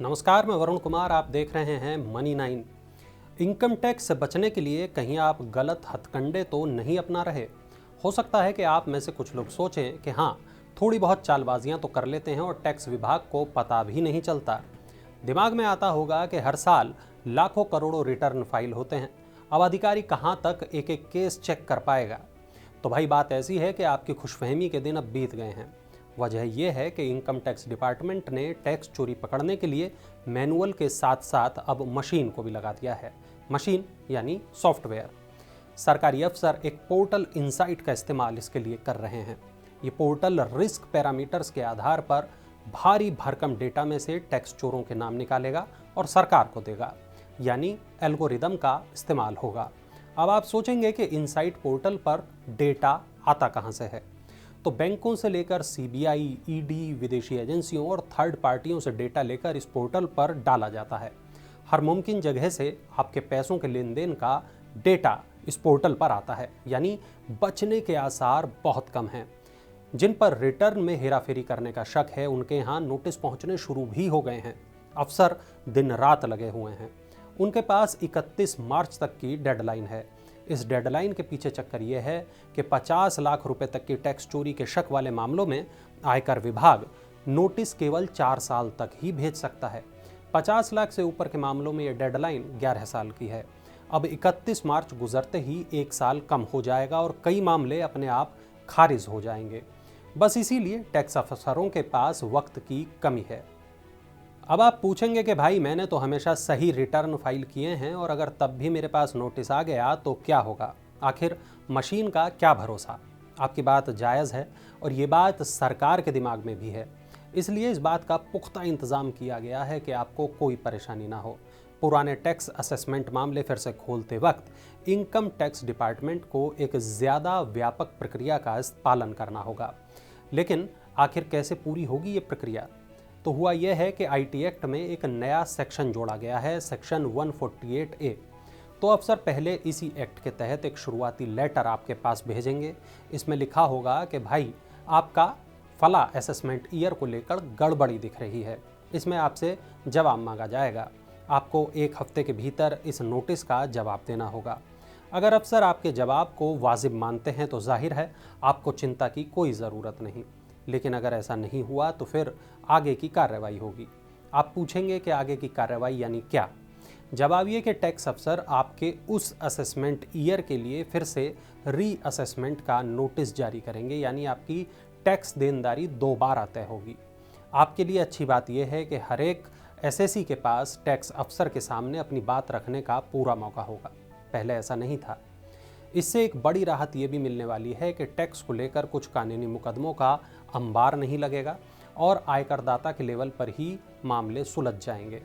नमस्कार, मैं वरुण कुमार। आप देख रहे हैं मनी 9। इनकम टैक्स से बचने के लिए कहीं आप गलत हथकंडे तो नहीं अपना रहे। हो सकता है कि आप में से कुछ लोग सोचें कि हाँ, थोड़ी बहुत चालबाजियां तो कर लेते हैं और टैक्स विभाग को पता भी नहीं चलता। दिमाग में आता होगा कि हर साल लाखों करोड़ों रिटर्न फाइल होते हैं, अब अधिकारी कहाँ तक एक एक केस चेक कर पाएगा। तो भाई, बात ऐसी है कि आपकी खुशफहमी के दिन अब बीत गए हैं। वजह यह है कि इनकम टैक्स डिपार्टमेंट ने टैक्स चोरी पकड़ने के लिए मैनुअल के साथ साथ अब मशीन को भी लगा दिया है। मशीन यानी सॉफ्टवेयर। सरकारी अफसर एक पोर्टल इनसाइट का इस्तेमाल इसके लिए कर रहे हैं। ये पोर्टल रिस्क पैरामीटर्स के आधार पर भारी भरकम डेटा में से टैक्स चोरों के नाम निकालेगा और सरकार को देगा, यानी एल्गोरिदम का इस्तेमाल होगा। अब आप सोचेंगे कि इनसाइट पोर्टल पर डेटा आता कहां से है। तो बैंकों से लेकर सीबीआई, ईडी, विदेशी एजेंसियों और थर्ड पार्टियों से डेटा लेकर इस पोर्टल पर डाला जाता है। हर मुमकिन जगह से आपके पैसों के लेन देन का डेटा इस पोर्टल पर आता है, यानी बचने के आसार बहुत कम हैं। जिन पर रिटर्न में हेराफेरी करने का शक है, उनके यहाँ नोटिस पहुंचने शुरू भी हो गए हैं। अफसर दिन रात लगे हुए हैं। उनके पास 31 मार्च तक की डेडलाइन है। इस डेडलाइन के पीछे चक्कर यह है कि 50 लाख रुपए तक की टैक्स चोरी के शक वाले मामलों में आयकर विभाग नोटिस केवल 4 साल तक ही भेज सकता है। 50 लाख से ऊपर के मामलों में यह डेडलाइन 11 साल की है। अब 31 मार्च गुजरते ही 1 साल कम हो जाएगा और कई मामले अपने आप खारिज हो जाएंगे। बस इसीलिए टैक्स अफसरों के पास वक्त की कमी है। अब आप पूछेंगे कि भाई, मैंने तो हमेशा सही रिटर्न फाइल किए हैं और अगर तब भी मेरे पास नोटिस आ गया तो क्या होगा? आखिर मशीन का क्या भरोसा? आपकी बात जायज़ है और ये बात सरकार के दिमाग में भी है। इसलिए इस बात का पुख्ता इंतज़ाम किया गया है कि आपको कोई परेशानी ना हो। पुराने टैक्स असेसमेंट मामले फिर से खोलते वक्त इनकम टैक्स डिपार्टमेंट को एक ज़्यादा व्यापक प्रक्रिया का पालन करना होगा। लेकिन आखिर कैसे पूरी होगी ये प्रक्रिया? तो हुआ यह है कि आईटी एक्ट में एक नया सेक्शन जोड़ा गया है, सेक्शन 148A। तो अफसर पहले इसी एक्ट के तहत एक शुरुआती लेटर आपके पास भेजेंगे। इसमें लिखा होगा कि भाई, आपका फला असेसमेंट ईयर को लेकर गड़बड़ी दिख रही है। इसमें आपसे जवाब मांगा जाएगा। आपको 1 हफ्ते के भीतर इस नोटिस का जवाब देना होगा। अगर अफसर आपके जवाब को वाजिब मानते हैं तो जाहिर है आपको चिंता की कोई ज़रूरत नहीं। लेकिन अगर ऐसा नहीं हुआ तो फिर आगे की कार्रवाई होगी। आप पूछेंगे कि आगे की कार्रवाई यानी क्या? जवाब ये कि टैक्स अफसर आपके उस असेसमेंट ईयर के लिए फिर से री असेसमेंट का नोटिस जारी करेंगे, यानी आपकी टैक्स देनदारी दोबारा तय होगी। आपके लिए अच्छी बात यह है कि हर एक एसएससी के पास टैक्स अफसर के सामने अपनी बात रखने का पूरा मौका होगा। पहले ऐसा नहीं था। इससे एक बड़ी राहत ये भी मिलने वाली है कि टैक्स को लेकर कुछ कानूनी मुकदमों का अंबार नहीं लगेगा और आयकरदाता के लेवल पर ही मामले सुलझ जाएंगे।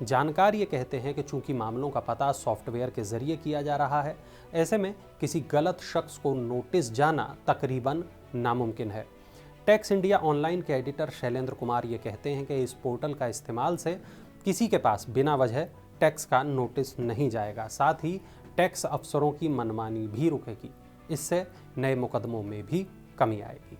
जानकार ये कहते हैं कि चूंकि मामलों का पता सॉफ्टवेयर के जरिए किया जा रहा है, ऐसे में किसी गलत शख्स को नोटिस जाना तकरीबन नामुमकिन है। टैक्स इंडिया ऑनलाइन के एडिटर शैलेंद्र कुमार ये कहते हैं कि इस पोर्टल का इस्तेमाल से किसी के पास बिना वजह टैक्स का नोटिस नहीं जाएगा। साथ ही टैक्स अफसरों की मनमानी भी रुकेगी। इससे नए मुकदमों में भी कमी आएगी।